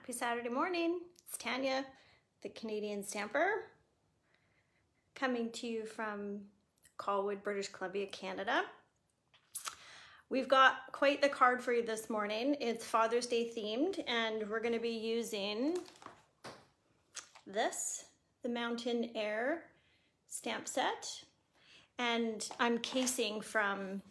Happy Saturday morning. It's Tanya, the Canadian Stamper, coming to you from Colwood, British Columbia, Canada. We've got quite the card for you this morning. It's Father's Day themed, and we're going to be using this, the Mountain Air stamp set. And I'm casing from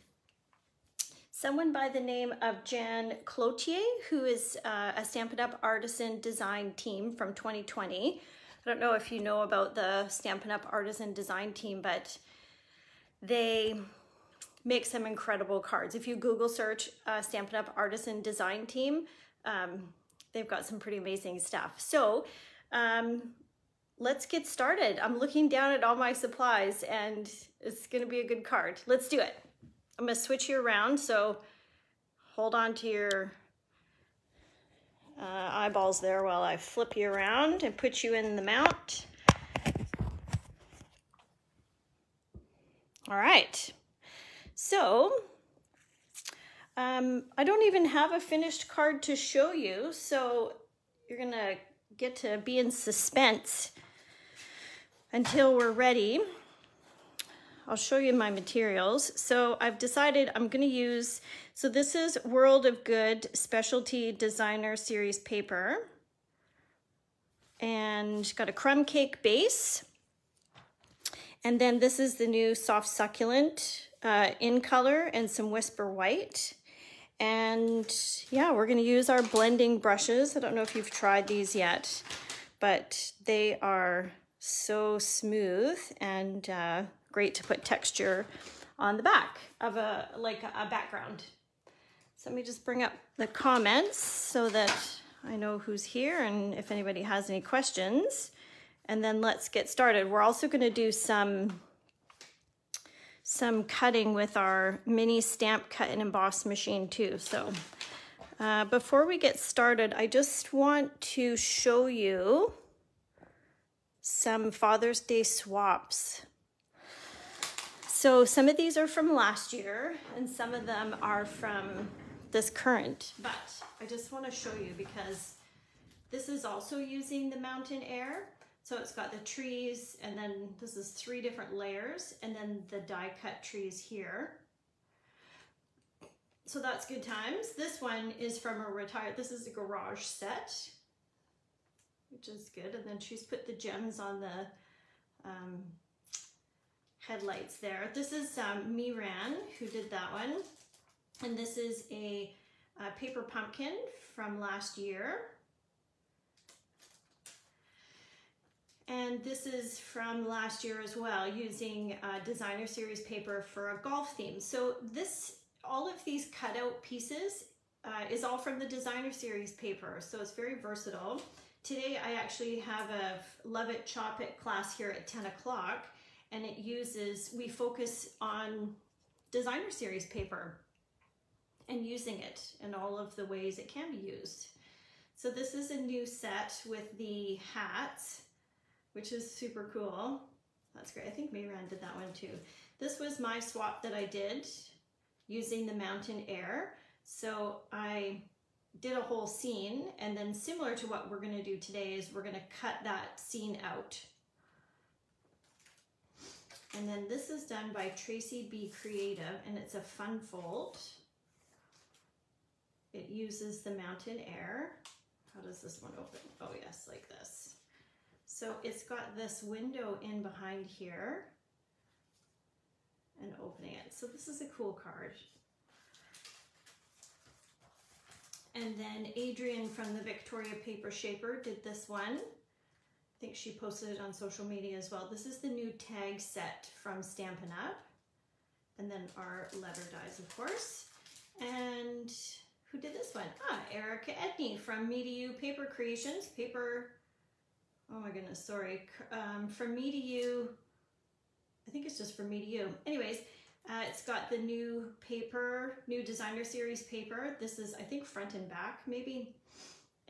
someone by the name of Jan Cloutier, who is a Stampin' Up artisan design team from 2020. I don't know if you know about the Stampin' Up artisan design team, but they make some incredible cards. If you Google search Stampin' Up artisan design team, they've got some pretty amazing stuff. So let's get started. I'm looking down at all my supplies and it's gonna be a good card. Let's do it. I'm gonna switch you around, so hold on to your eyeballs there while I flip you around and put you in the mount. All right, so I don't even have a finished card to show you, so you're gonna get to be in suspense until we're ready. I'll show you my materials. So I've decided I'm going to use, so this is World of Good Specialty Designer Series paper. And got a crumb cake base. And then this is the new Soft Succulent in color and some Whisper White. And yeah, we're going to use our blending brushes. I don't know if you've tried these yet, but they are so smooth and great to put texture on the back of a background. So let me just bring up the comments so that I know who's here and if anybody has any questions. And then let's get started. We're also going to do some cutting with our mini stamp cut and emboss machine too. So before we get started, I just want to show you some Father's Day swaps. So some of these are from last year and some of them are from this current, but I just want to show you because this is also using the Mountain Air. So it's got the trees, and then this is 3 different layers, and then the die cut trees here. So that's good times. This one is from a retired, this is a garage set, which is good. And then she's put the gems on the headlights there. This is Miran who did that one. And this is a paper pumpkin from last year. And this is from last year as well, using designer series paper for a golf theme. So all of these cutout pieces is all from the designer series paper. So it's very versatile. Today I actually have a Love It, Chop It class here at 10 o'clock. And we focus on designer series paper and using it in all of the ways it can be used. So this is a new set with the hats, which is super cool. That's great. I think Mayran did that one too. This was my swap that I did using the Mountain Air. So I did a whole scene, and then similar to what we're gonna do today is we're gonna cut that scene out. And then this is done by Tracy B. Creative, and it's a fun fold. It uses the Mountain Air. How does this one open? Oh yes, like this. So it's got this window in behind here and opening it. So this is a cool card. And then Adrienne from the Victoria Paper Shaper did this one. I think she posted it on social media as well. This is the new tag set from Stampin' Up. And then our letter dies, of course. And who did this one? Erica Edney from Me to You Paper Creations. Oh my goodness, sorry. From Me to You, I think it's just from Me to You. Anyways, it's got the new paper, new designer series paper. This is, I think, front and back maybe.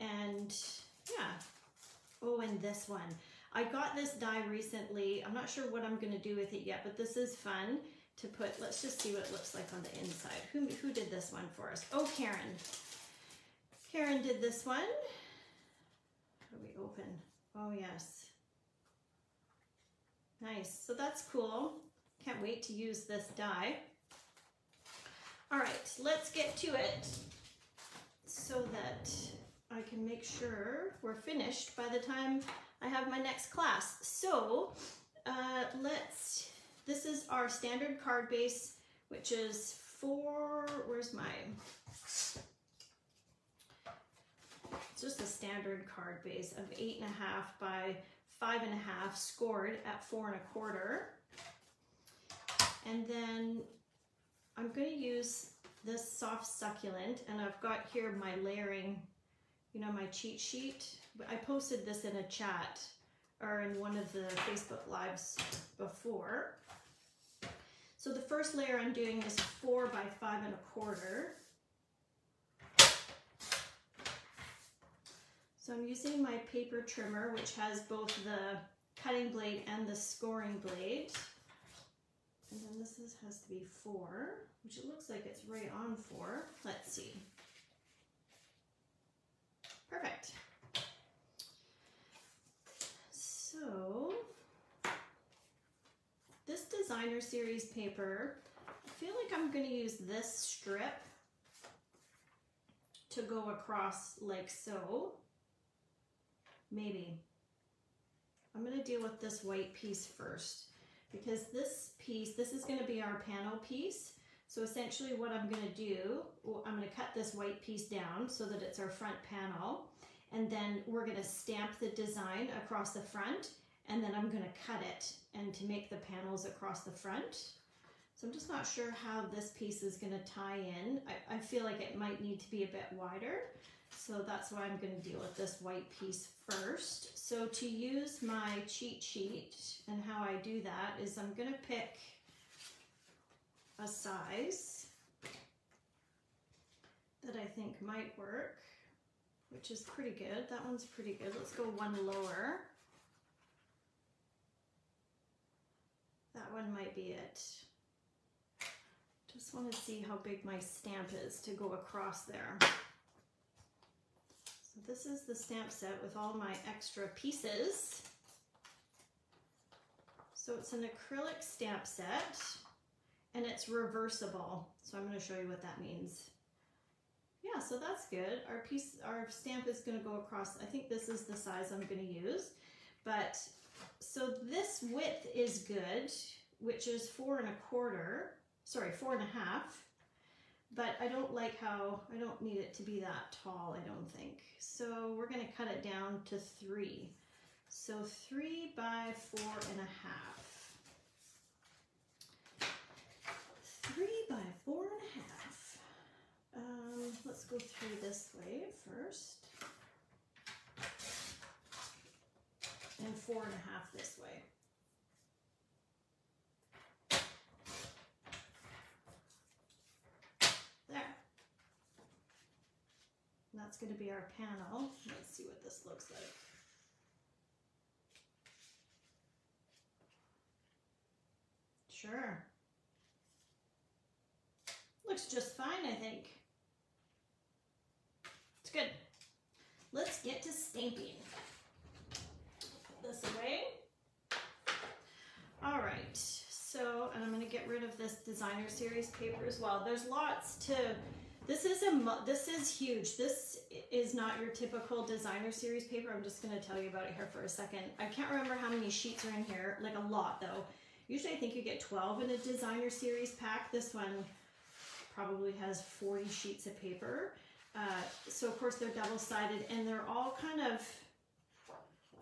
And yeah. Oh, and this one. I got this die recently. I'm not sure what I'm going to do with it yet, but this is fun to put. Let's just see what it looks like on the inside. Who did this one for us? Oh, Karen. Karen did this one. How do we open? Oh yes. Nice, so that's cool. Can't wait to use this die. All right, let's get to it so that I can make sure we're finished by the time I have my next class. So this is our standard card base, which is where's mine? It's just a standard card base of 8.5 by 5.5, scored at 4 1/4. And then I'm going to use this soft succulent, and I've got here my layering, you know, my cheat sheet. I posted this in a chat or in one of the Facebook lives before. So the first layer I'm doing is 4 by 5 1/4. So I'm using my paper trimmer, which has both the cutting blade and the scoring blade. And then this has to be 4, which it looks like it's right on 4. Let's see. Perfect. So this designer series paper, I feel like I'm going to use this strip to go across like so. Maybe. I'm going to deal with this white piece first, because this piece, this is going to be our panel piece. So essentially what I'm going to do, I'm going to cut this white piece down so that it's our front panel, and then we're going to stamp the design across the front, and then I'm going to cut it and to make the panels across the front. So I'm just not sure how this piece is going to tie in. I feel like it might need to be a bit wider. So that's why I'm going to deal with this white piece first. So to use my cheat sheet, and how I do that is I'm going to pick a size that I think might work, which is pretty good. That one's pretty good. Let's go one lower. That one might be it. Just want to see how big my stamp is to go across there. So this is the stamp set with all my extra pieces. So it's an acrylic stamp set, and it's reversible. So I'm going to show you what that means. Yeah, so that's good. Our stamp is going to go across. I think this is the size I'm going to use. But so this width is good, which is 4 1/4, but I don't like how, I don't need it to be that tall, I don't think. So we're going to cut it down to 3. So 3 by 4 1/2. 3 by 4 1/2. Let's go through this way first. And 4 1/2 this way. There. And that's going to be our panel. Let's see what this looks like. Sure. Looks just fine, I think. It's good. Let's get to stamping. Put this away. All right, so, and I'm going to get rid of this designer series paper as well. There's lots to, this is huge. This is not your typical designer series paper. I'm just going to tell you about it here for a second. I can't remember how many sheets are in here, like a lot though. Usually I think you get 12 in a designer series pack. This one probably has 40 sheets of paper. So of course they're double-sided, and they're all kind of,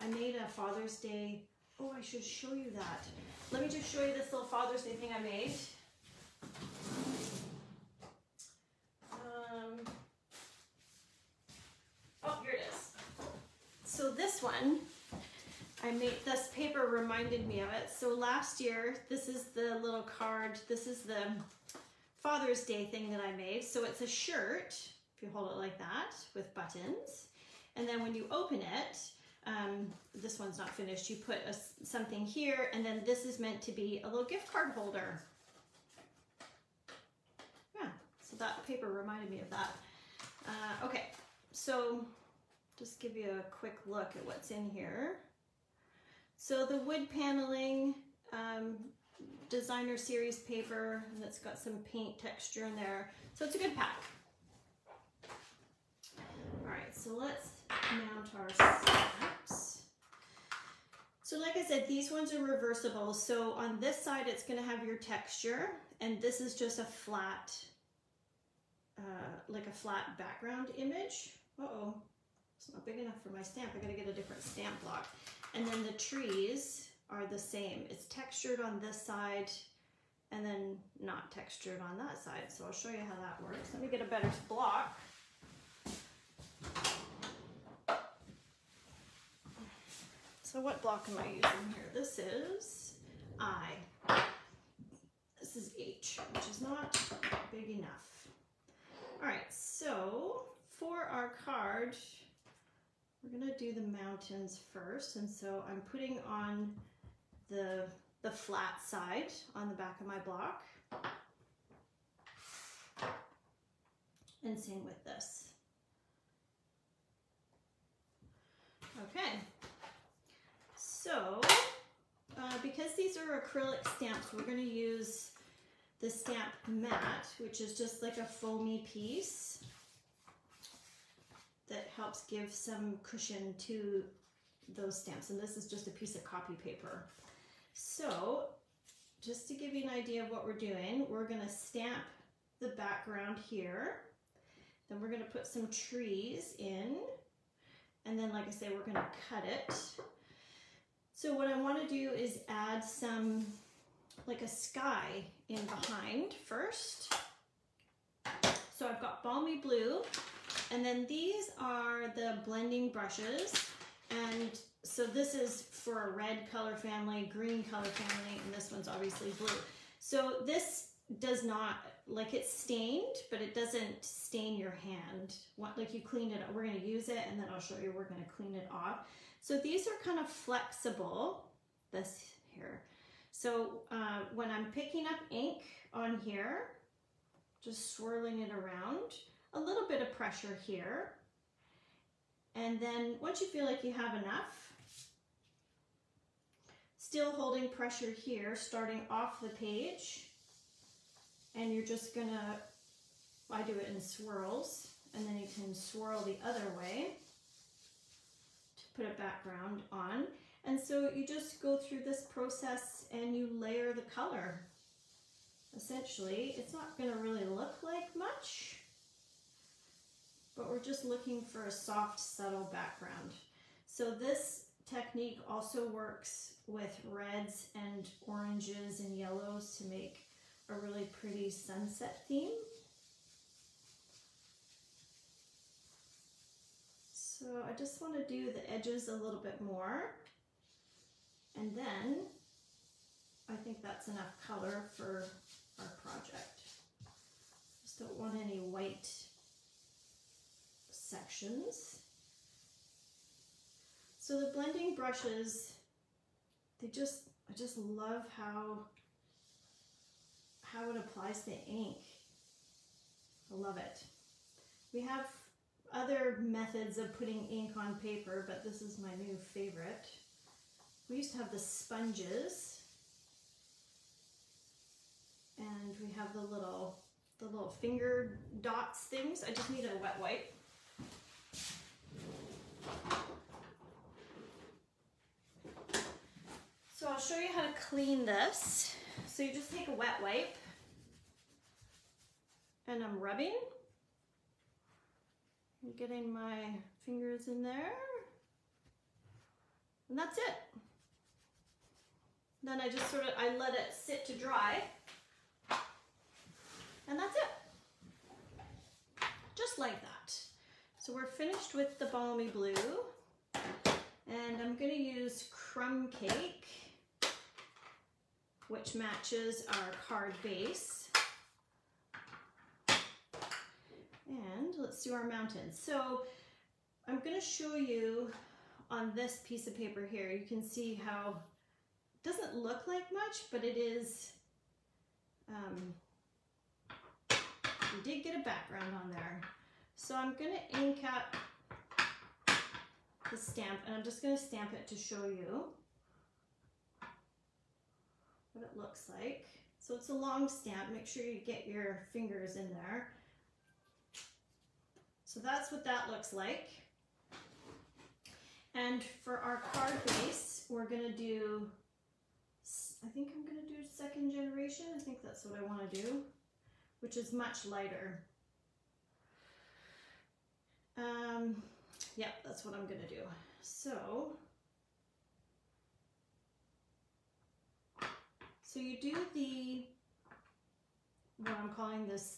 I made a Father's Day, oh, I should show you that. Let me just show you this little Father's Day thing I made. Oh, here it is. So this one, I made, this paper reminded me of it. So last year, this is the little card, this is the Father's Day thing that I made. So it's a shirt, if you hold it like that, with buttons. And then when you open it, this one's not finished, you put something here, and then this is meant to be a little gift card holder. Yeah, so that paper reminded me of that. Okay, so just give you a quick look at what's in here. So the wood paneling, designer series paper, and it's got some paint texture in there. So it's a good pack. All right, so let's mount our stamps. So like I said, these ones are reversible. So on this side, it's gonna have your texture, and this is just a flat, like a flat background image. Uh-oh, it's not big enough for my stamp. I gotta get a different stamp block. And then the trees are the same. It's textured on this side and then not textured on that side. So I'll show you how that works. Let me get a better block. So what block am I using here? This is I. This is H, which is not big enough. All right, so for our card, we're gonna do the mountains first. And so I'm putting on the flat side on the back of my block. And same with this. Okay. So, because these are acrylic stamps, we're going to use the stamp mat, which is just like a foamy piece that helps give some cushion to those stamps. And this is just a piece of copy paper. So, just to give you an idea of what we're doing, we're going to stamp the background here. Then we're going to put some trees in. And then, like I say, we're going to cut it. So what I want to do is add some, like a sky in behind first. So I've got balmy blue, and then these are the blending brushes. And so this is for a red color family, green color family, and this one's obviously blue. So this does not, like it's stained, but it doesn't stain your hand. Like you clean it up. We're going to use it, and then I'll show you we're going to clean it off. So these are kind of flexible, this here. So when I'm picking up ink on here, just swirling it around, a little bit of pressure here. And then once you feel like you have enough, still holding pressure here, starting off the page. And you're just gonna, I do it in swirls, and then you can swirl the other way to put a background on. And so you just go through this process and you layer the color. Essentially, it's not gonna really look like much, but we're just looking for a soft, subtle background. So this technique also works with reds and oranges and yellows to make a really pretty sunset theme. So I just want to do the edges a little bit more, and then I think that's enough color for our project. Just don't want any white sections. So the blending brushes, I just love how it applies the ink. I love it. We have other methods of putting ink on paper, but this is my new favorite. We used to have the sponges, and we have the little finger dots things. I just need a wet wipe. So I'll show you how to clean this. So you just take a wet wipe, and I'm rubbing. I'm getting my fingers in there, and that's it. Then I just I let it sit to dry, and that's it. Just like that. So we're finished with the balmy blue, and I'm gonna use crumb cake, which matches our card base. And let's do our mountains. So I'm going to show you on this piece of paper here, you can see how it doesn't look like much, but it is, we did get a background on there. So I'm going to ink up the stamp, and I'm just going to stamp it to show you what it looks like. So it's a long stamp. Make sure you get your fingers in there. So that's what that looks like. And for our card base, we're going to do, I think I'm going to do second generation. I think that's what I want to do, which is much lighter. Yeah, that's what I'm going to do. So you do what I'm calling this,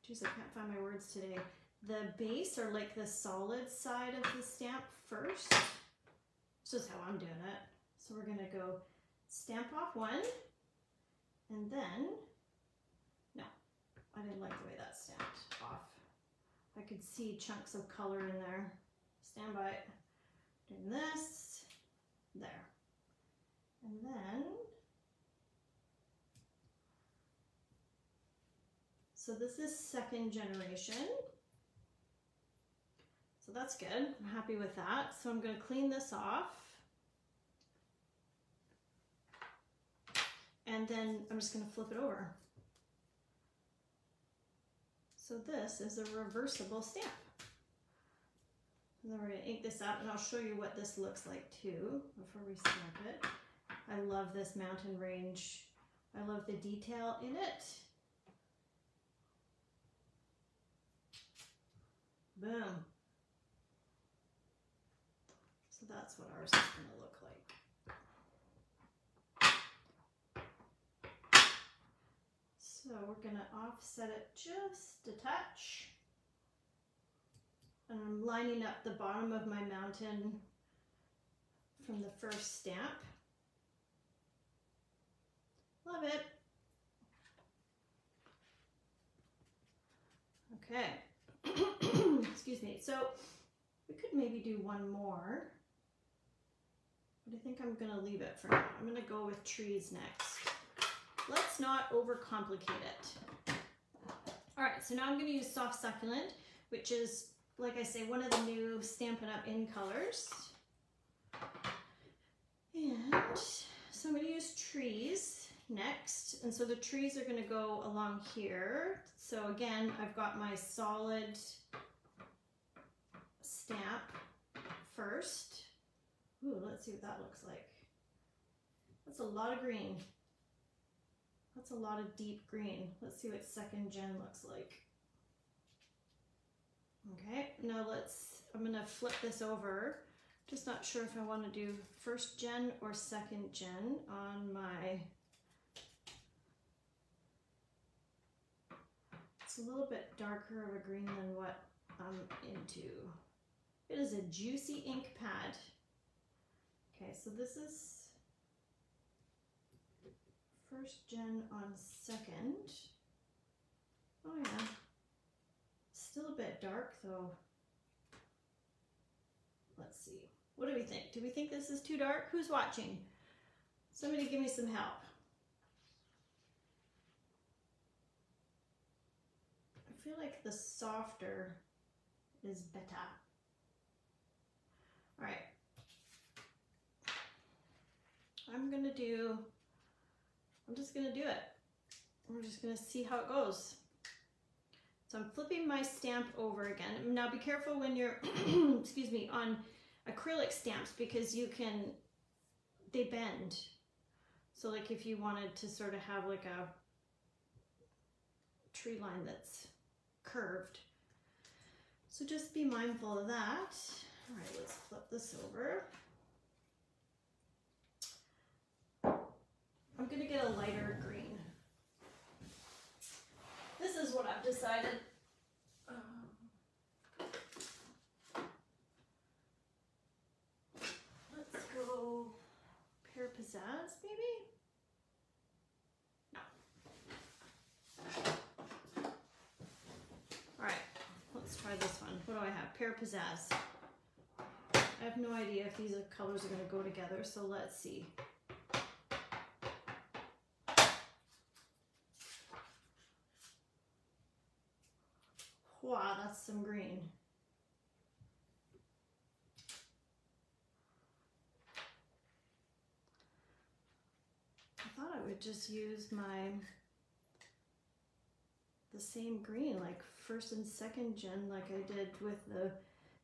geez, I can't find my words today. The base, or like the solid side of the stamp first. This is how I'm doing it. So we're gonna go stamp off one, and then, no, I didn't like the way that stamped off. I could see chunks of color in there. Stand by. Doing this, there. And then, so this is second generation. So that's good. I'm happy with that. So I'm going to clean this off. And then I'm just going to flip it over. So this is a reversible stamp. And then we're going to ink this up, and I'll show you what this looks like too before we stamp it. I love this mountain range. I love the detail in it. Boom. So that's what ours is going to look like. So we're going to offset it just a touch. And I'm lining up the bottom of my mountain from the first stamp. Love it. Okay. Excuse me. So we could maybe do one more, but I think I'm going to leave it for now. I'm going to go with trees next. Let's not overcomplicate it. All right, so now I'm going to use Soft Succulent, which is, like I say, one of the new Stampin' Up! In colors. And so I'm going to use trees next. And so the trees are going to go along here. So again, I've got my solid stamp first. Ooh, let's see what that looks like. That's a lot of green. That's a lot of deep green. Let's see what second gen looks like. Okay, now I'm going to flip this over. Just not sure if I want to do first gen or second gen on my, it's a little bit darker of a green than what I'm into. It is a juicy ink pad. Okay, so this is first gen on second. Oh yeah. Still a bit dark though. Let's see. What do we think? Do we think this is too dark? Who's watching? Somebody give me some help. I feel like the softer is better. All right. I'm just gonna do it. We're just gonna see how it goes. So I'm flipping my stamp over again. Now be careful when you're, excuse me, on acrylic stamps, because they bend. So like if you wanted to sort of have like a tree line that's curved. So just be mindful of that. All right, let's flip this over. I'm gonna get a lighter green. This is what I've decided. Let's go Pear Pizzazz, maybe? No. All right, let's try this one. What do I have? Pear Pizzazz. I have no idea if these colors are going to go together, so let's see. Wow, that's some green. just use the same green, like first and second gen, like I did with the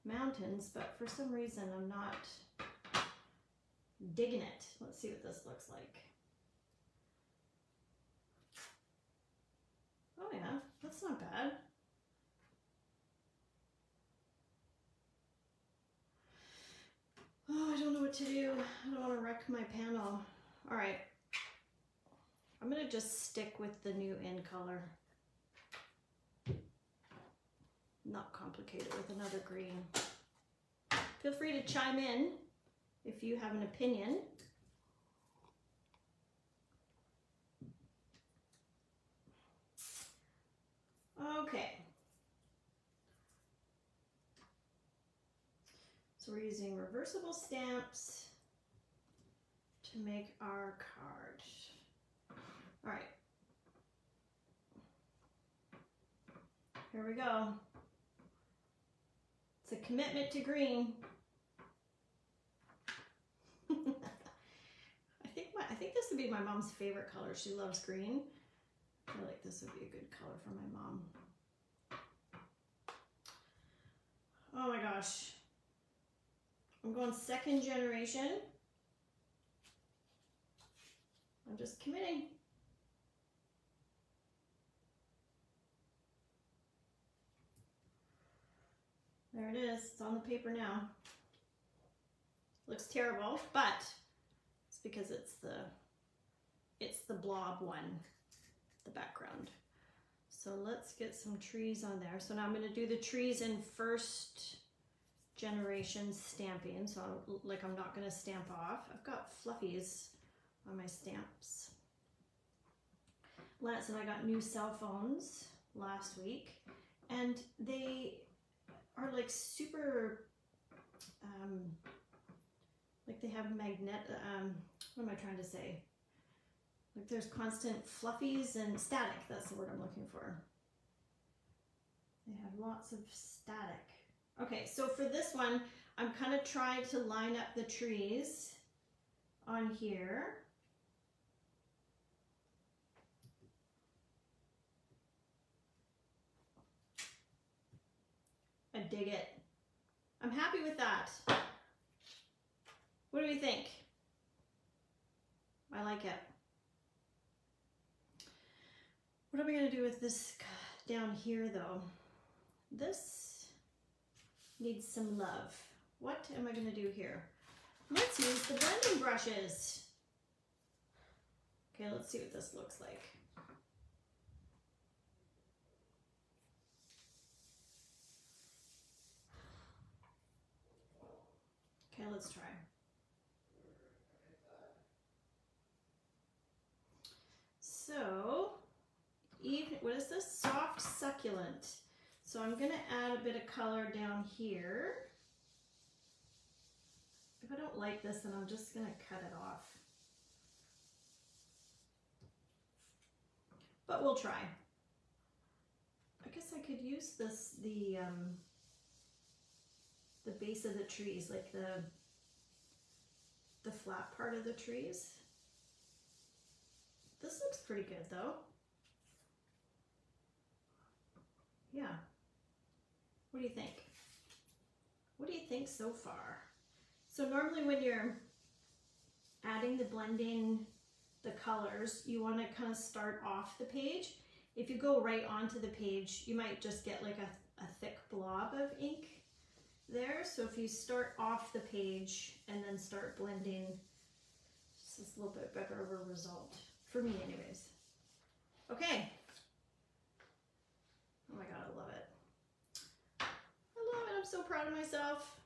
mountains, but for some reason I'm not digging it. Let's see what this looks like. Oh yeah, that's not bad. Oh, I don't know what to do. I don't want to wreck my panel. All right, I'm gonna just stick with the new in color. Not complicate it with another green. Feel free to chime in if you have an opinion. Okay. So we're using reversible stamps to make our card. All right. Here we go. It's a commitment to green. I think this would be my mom's favorite color. She loves green. I feel like this would be a good color for my mom. Oh my gosh. I'm going second generation. I'm just committing. There it is. It's on the paper now. Looks terrible, but it's because it's the blob one, the background. So let's get some trees on there. So now I'm going to do the trees in first generation stamping. So like I'm not going to stamp off. I've got fluffies on my stamps. Lance and I got new cell phones last week, and they are like super, like they have magnet, what am I trying to say? Like there's constant fluffies and static, that's the word I'm looking for. They have lots of static. Okay, so for this one, I'm kind of trying to line up the trees on here. I dig it. I'm happy with that. What do we think? I like it. What are we going to do with this down here though? This needs some love. What am I going to do here? Let's use the blending brushes. Okay, let's see what this looks like. Okay, let's try. So, what is this? Soft succulent. So I'm going to add a bit of color down here. If I don't like this, then I'm just going to cut it off. But we'll try. I guess I could use this, the base of the trees, like the flat part of the trees. This looks pretty good though. Yeah. What do you think? What do you think so far? So normally when you're adding the blending, the colors, you want to kind of start off the page. If you go right onto the page, you might just get like a thick blob of ink there. So if you start off the page and then start blending, it's just a little bit better of a result. For me anyways. Okay. Oh my God, I love it. I love it, I'm so proud of myself.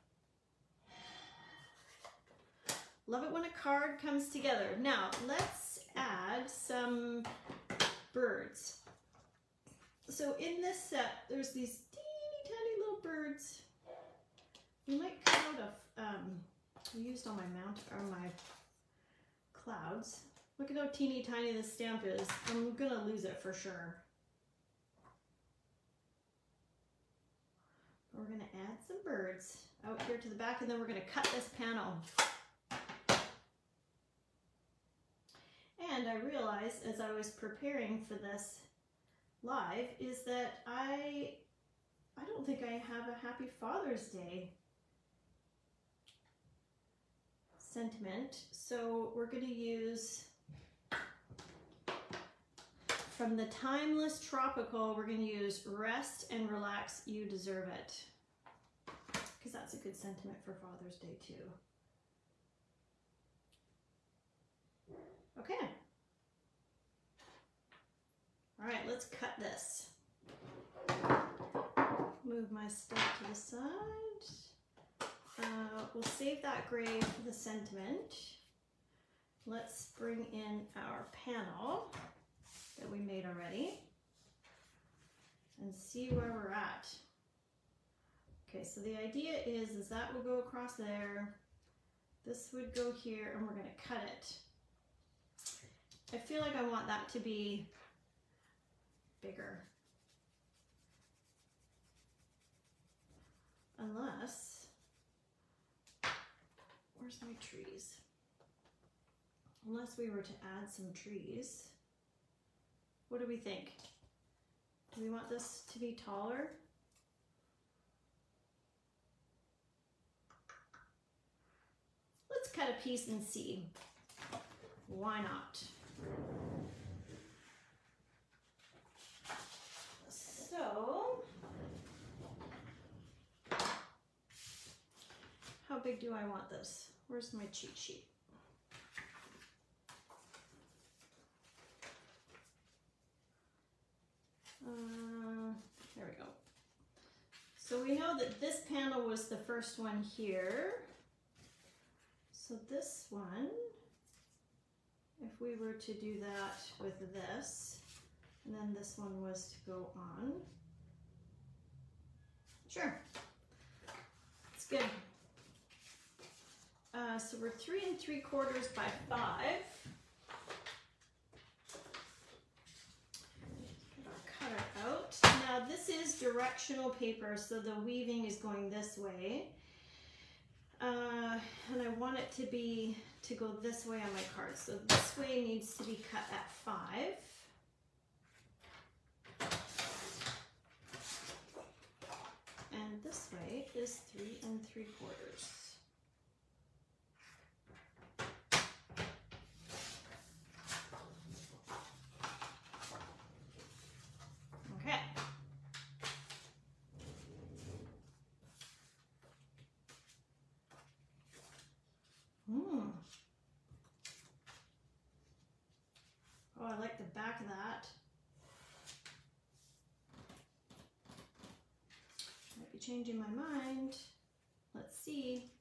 Love it when a card comes together. Now, let's add some birds. So in this set, there's these teeny tiny little birds. You might cut out I used on my mount or my clouds. Look at how teeny tiny this stamp is. I'm gonna lose it for sure. We're gonna add some birds out here to the back, and then we're gonna cut this panel. And I realized as I was preparing for this live is that I don't think I have a Happy Father's Day sentiment. So we're going to use, from the Timeless Tropical, we're going to use Rest and Relax, You Deserve It. Because that's a good sentiment for Father's Day too. Okay. All right, let's cut this. Move my stuff to the side. We'll save that gray for the sentiment. Let's bring in our panel that we made already and see where we're at. Okay, so the idea is that will go across there. This would go here, and we're going to cut it. I feel like I want that to be bigger. Unless, where's my trees? Unless we were to add some trees. What do we think? Do we want this to be taller? Let's cut a piece and see. Why not? So, how big do I want this? Where's my cheat sheet? There we go. So we know that this panel was the first one here. So this one, if we were to do that with this, and then this one was to go on. Sure, it's good. So we're 3 3/4 by 5. Get our cutter out. Now this is directional paper, so the weaving is going this way. And I want it to go this way on my card. So this way needs to be cut at 5. And this way is 3 3/4. Okay. Oh, I like the back of that. Might be changing my mind. Let's see.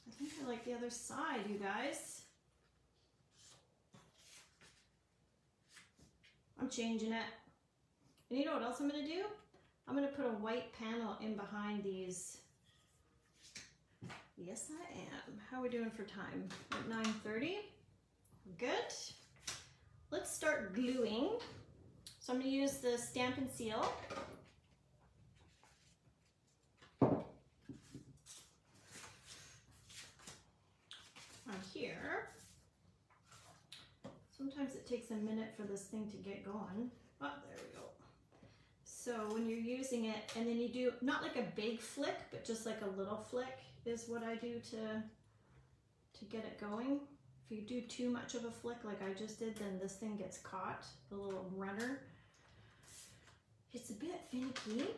I think I like the other side, you guys. I'm changing it. And you know what else I'm going to do? I'm going to put a white panel in behind these. Yes, I am. How are we doing for time? At 9:30? Good. Let's start gluing. So I'm going to use the Stampin' Seal. On here. Sometimes it takes a minute for this thing to get going. Oh, there we go. So when you're using it, and then you do, not like a big flick, but just like a little flick is what I do to get it going. If you do too much of a flick like I just did, then this thing gets caught, the little runner. It's a bit finicky,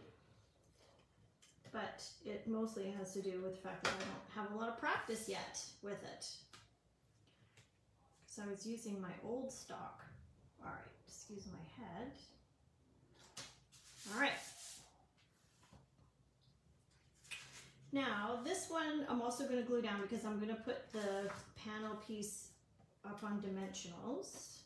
but it mostly has to do with the fact that I don't have a lot of practice yet with it. So I was using my old stock. All right, excuse my head. All right. Now this one I'm also going to glue down because I'm going to put the panel piece up on dimensionals.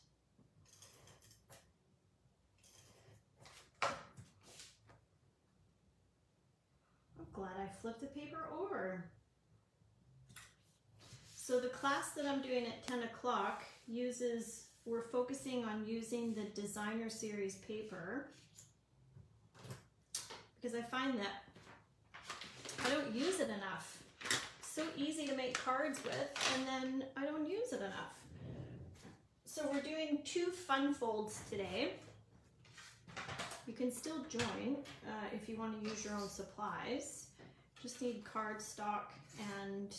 I'm glad I flipped the paper over. So the class that I'm doing at 10 o'clock we're focusing on using the designer series paper because I find that I don't use it enough. so easy to make cards with, and then I don't use it enough. So we're doing 2 fun folds today. You can still join if you want to use your own supplies. Just need cardstock and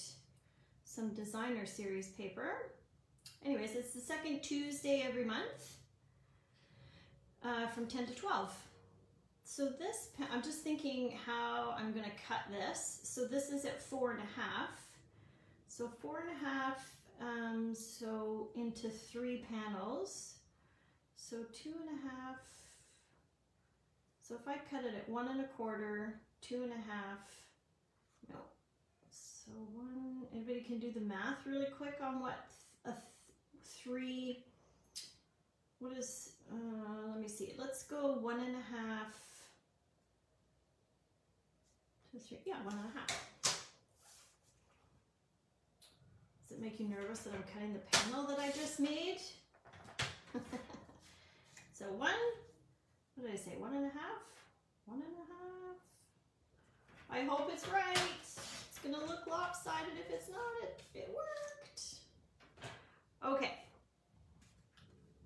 some designer series paper. Anyways, it's the second Tuesday every month from 10 to 12. So this, I'm just thinking how I'm going to cut this. So this is at 4.5. So 4.5, so into 3 panels. So 2.5. So if I cut it at 1 1/4, 2.5, no. So 1, anybody can do the math really quick on what a 3, what is, let me see, let's go 1.5 to 3, yeah, 1.5. Does it make you nervous that I'm cutting the panel that I just made? So 1, what did I say, 1.5? 1.5? I hope it's right. It's gonna look lopsided if it's not. It worked. Okay.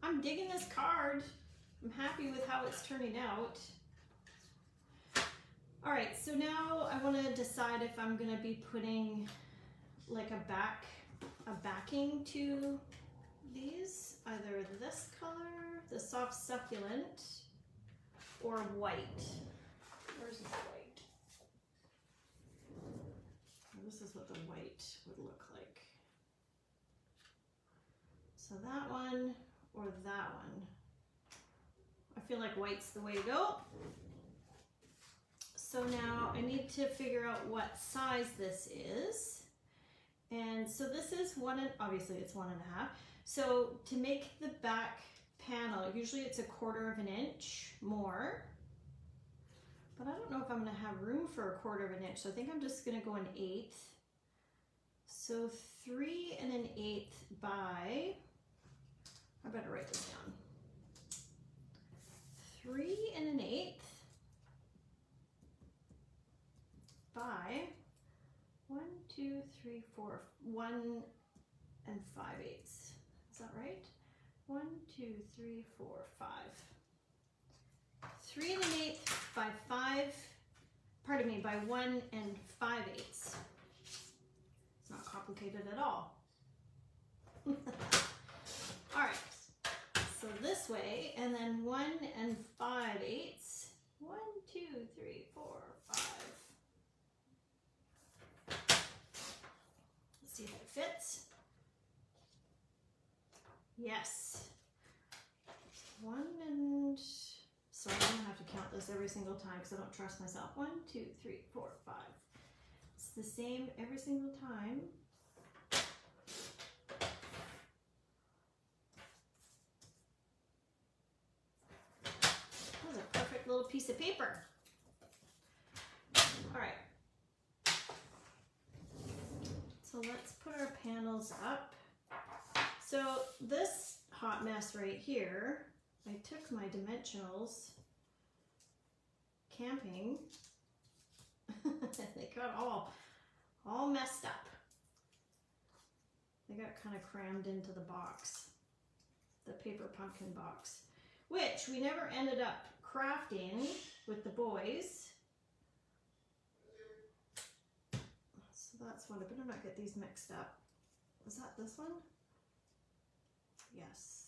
I'm digging this card. I'm happy with how it's turning out. All right, so now I want to decide if I'm gonna be putting like a backing to these, either this color, the soft succulent, or white. Where's the white? This is what the white would look like. So that one or that one. I feel like white's the way to go. So now I need to figure out what size this is. And so this is obviously it's 1.5. So to make the back panel, usually it's 1/4 inch more. But I don't know if I'm going to have room for 1/4 inch, so I think I'm just going to go 1/8. So 3 1/8 by, I better write this down. 3 1/8 by 1, 2, 3, 4, 1 5/8. Is that right? 1, 2, 3, 4, 5. 3 1/8 by 5, pardon me, by 1 5/8. It's not complicated at all. All right, so this way, and then 1 5/8. 1, 2, 3, 4, 5. Let's see if it fits. Yes. 1 and... So I'm going to have to count this every single time because I don't trust myself. 1, 2, 3, 4, 5. It's the same every single time. That was a perfect little piece of paper. All right. So let's put our panels up. So this hot mess right here, I took my dimensionals camping. They got all messed up. They got kind of crammed into the box, the paper pumpkin box, which we never ended up crafting with the boys. So that's one. I better not get these mixed up. Is that this one? Yes.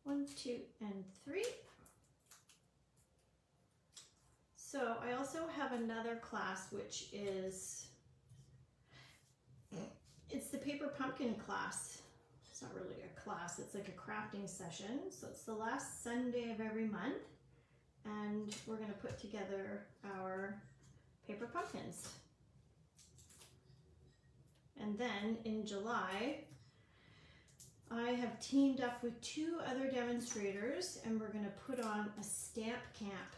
1, 2, and 3. So I also have another class, which is, it's the paper pumpkin class. It's not really a class, it's like a crafting session. So it's the last Sunday of every month, and we're going to put together our paper pumpkins. And then in July, I have teamed up with 2 other demonstrators, and we're going to put on a stamp camp.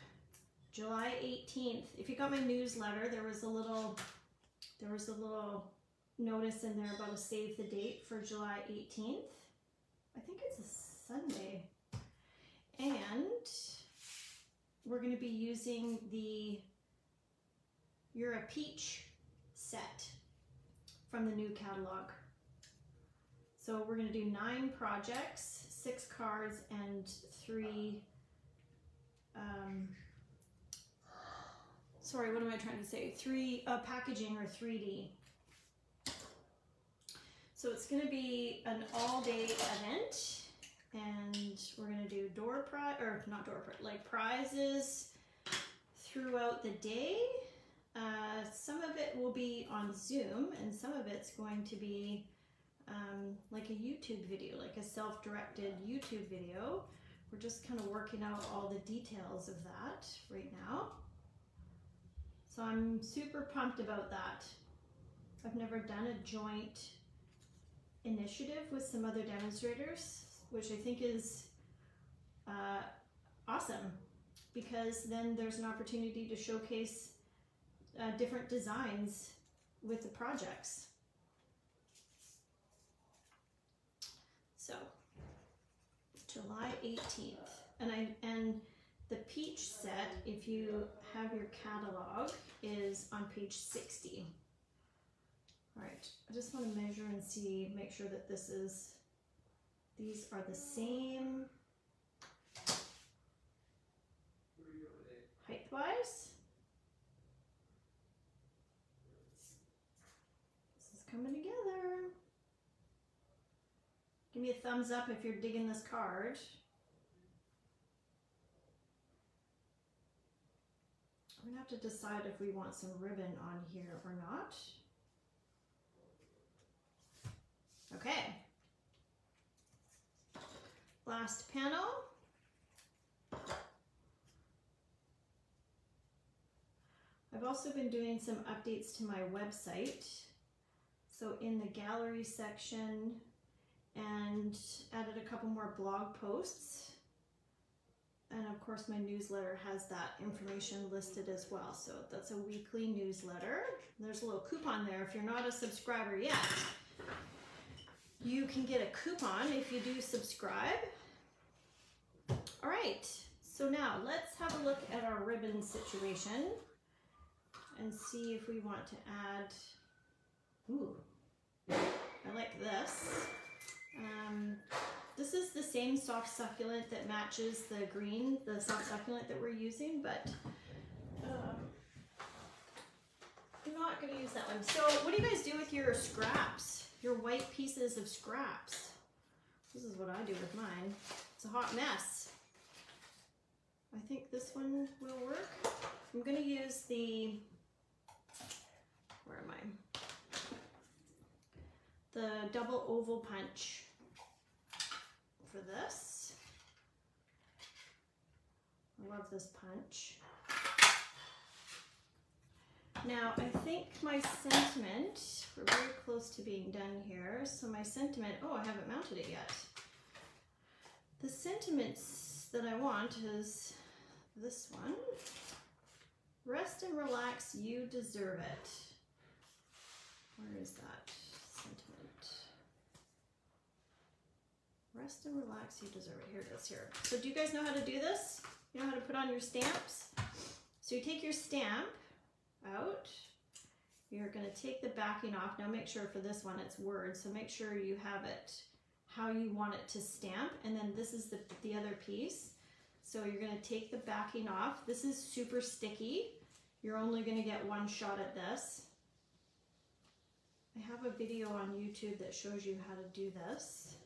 July 18th. If you got my newsletter, there was a little notice in there about a save the date for July 18th. I think it's a Sunday. And we're going to be using the You're a Peach set from the new catalog. So we're going to do 9 projects, 6 cards, and 3, sorry, what am I trying to say? 3 packaging or 3D. So it's going to be an all-day event, and we're going to do prizes throughout the day. Some of it will be on Zoom, and some of it's going to be like a YouTube video, like a self-directed YouTube video. We're just kind of working out all the details of that right now. So I'm super pumped about that. I've never done a joint initiative with some other demonstrators, which I think is awesome, because then there's an opportunity to showcase different designs with the projects. So July 18th, and the Peach set, if you have your catalog, is on page 60. All right, I just want to measure and see, make sure that these are the same height-wise. This is coming together. Give me a thumbs up if you're digging this card. We're gonna have to decide if we want some ribbon on here or not. Okay. Last panel. I've also been doing some updates to my website. So in the gallery section, and added a couple more blog posts. And of course my newsletter has that information listed as well. So that's a weekly newsletter. There's a little coupon there. If you're not a subscriber yet, you can get a coupon if you do subscribe. All right, so now let's have a look at our ribbon situation and see if we want to add, ooh, I like this. This is the same soft succulent that matches the green, the soft succulent that we're using, but I'm not going to use that one. So what do you guys do with your scraps, your white pieces of scraps? This is what I do with mine. It's a hot mess. I think this one will work. I'm going to use the, where am I? The double oval punch for this. I love this punch. Now I think my sentiment, we're very close to being done here. So my sentiment, oh, I haven't mounted it yet. The sentiments that I want is this one. Rest and relax, you deserve it. Where is that sentiment? Rest and relax, you deserve it. Here it is here. So do you guys know how to do this? You know how to put on your stamps? So you take your stamp out. You're going to take the backing off. Now make sure for this one it's words, so make sure you have it how you want it to stamp. And then this is the other piece. So you're going to take the backing off. This is super sticky. You're only going to get one shot at this. I have a video on YouTube that shows you how to do this.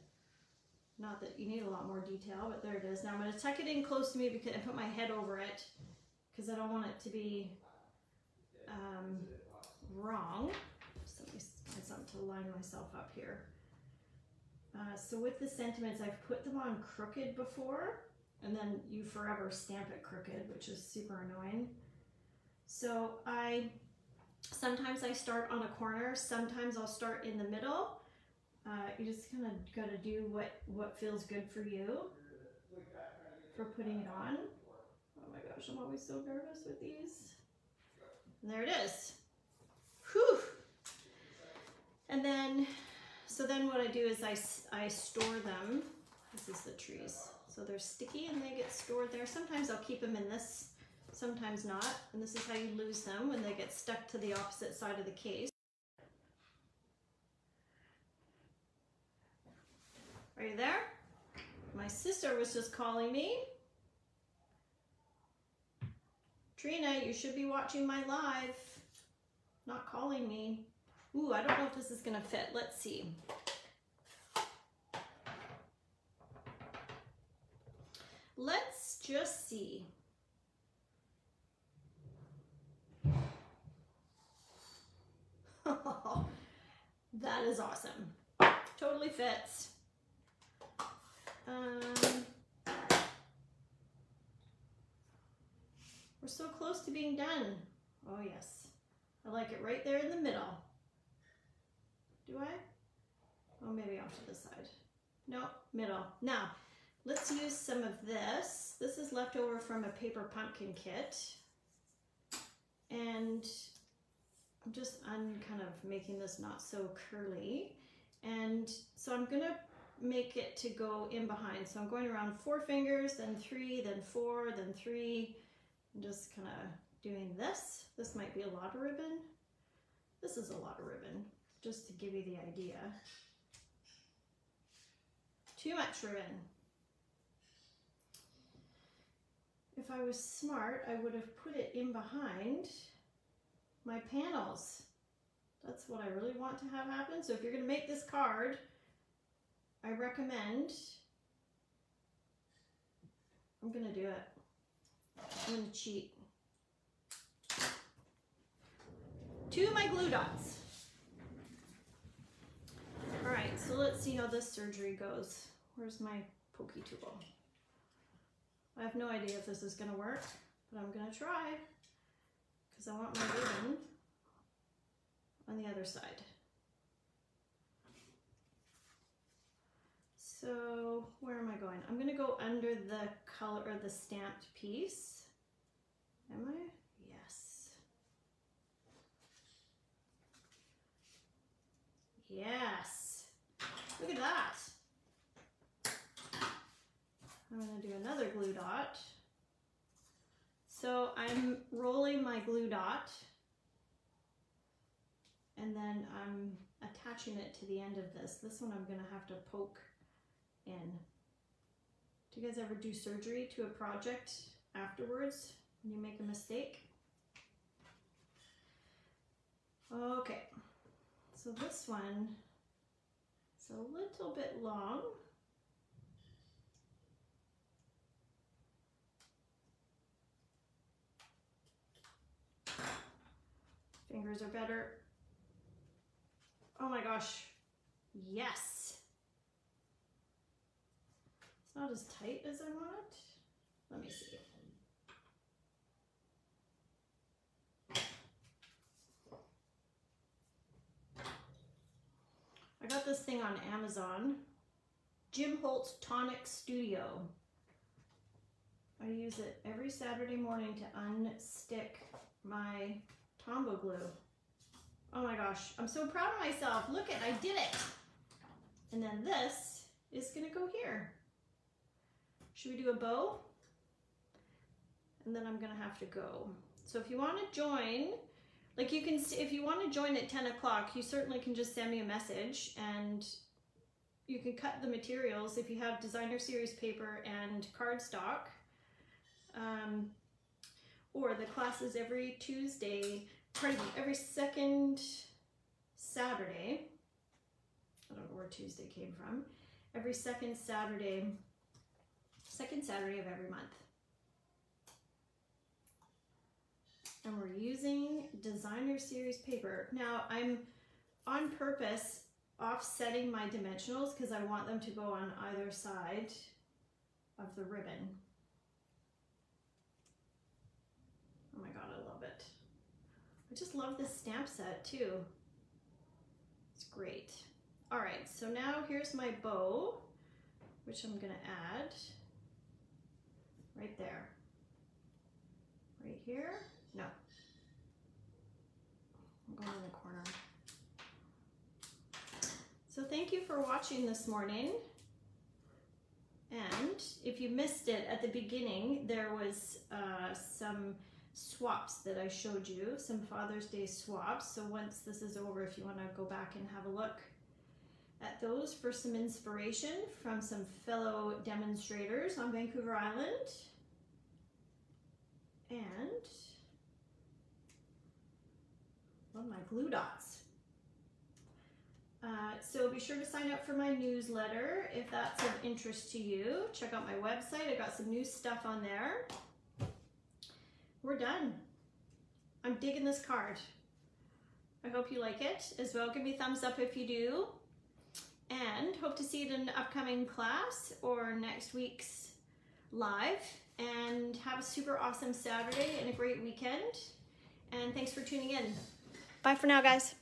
Not that you need a lot more detail, but there it is. Now I'm going to tuck it in close to me because I put my head over it because I don't want it to be wrong. So let me find something to line myself up here. So with the sentiments, I've put them on crooked before, and then you forever stamp it crooked, which is super annoying. So sometimes I start on a corner, sometimes I'll start in the middle. You just kind of got to do what feels good for you for putting it on. Oh my gosh, I'm always so nervous with these. And there it is. Whew. And then, so then what I do is I store them. This is the trees. So they're sticky and they get stored there. Sometimes I'll keep them in this, sometimes not. And this is how you lose them, when they get stuck to the opposite side of the case. Are you there? My sister was just calling me. Trina, you should be watching my live, not calling me. Ooh, I don't know if this is gonna fit. Let's see. Let's just see. That is awesome. Totally fits. We're so close to being done. Oh yes. I like it right there in the middle. Do I? Oh, maybe off to the side. No, middle. Now, let's use some of this. This is left over from a paper pumpkin kit. And I'm kind of making this not so curly. And so I'm gonna make it to go in behind. So I'm going around 4 fingers, then 3, then 4, then 3. I'm just kind of doing this. This might be a lot of ribbon. This is a lot of ribbon, just to give you the idea. Too much ribbon. If I was smart, I would have put it in behind my panels. That's what I really want to have happen. So if you're going to make this card, I recommend, I'm going to do it. I'm going to cheat. 2 of my glue dots. All right, so let's see how this surgery goes. Where's my pokey tool? I have no idea if this is going to work, but I'm going to try because I want my ribbon on the other side. So where am I going? I'm going to go under the color or the stamped piece. Am I? Yes. Yes. Look at that. I'm going to do another glue dot. So I'm rolling my glue dot and then I'm attaching it to the end of this. This one I'm going to have to poke in. Do you guys ever do surgery to a project afterwards when you make a mistake? Okay, so this one is a little bit long. Fingers are better. Oh my gosh, yes. It's not as tight as I want it. Let me see. I got this thing on Amazon. Jim Holtz Tonic Studio. I use it every Saturday morning to unstick my Tombow glue. Oh my gosh, I'm so proud of myself. Look it, I did it. And then this is gonna go here. Should we do a bow? And then I'm gonna have to go. So if you wanna join, like you can, if you wanna join at 10 o'clock, you certainly can just send me a message and you can cut the materials if you have designer series paper and cardstock. Or the class is every Tuesday, pardon me, every second Saturday. I don't know where Tuesday came from. Every second Saturday of every month. And we're using designer series paper. Now I'm on purpose offsetting my dimensionals because I want them to go on either side of the ribbon. Oh my God, I love it. I just love this stamp set too. It's great. All right, so now here's my bow, which I'm gonna add right there. Right here? No. I'm going in the corner. So thank you for watching this morning. And if you missed it at the beginning, there was some swaps that I showed you, some Father's Day swaps. So once this is over, if you want to go back and have a look at those for some inspiration from some fellow demonstrators on Vancouver Island. And well, my glue dots. So be sure to sign up for my newsletter if that's of interest to you. Check out my website. I got some new stuff on there. We're done. I'm digging this card. I hope you like it as well. Give me a thumbs up if you do. And hope to see you in an upcoming class or next week's live. And have a super awesome Saturday and a great weekend. And thanks for tuning in. Bye for now, guys.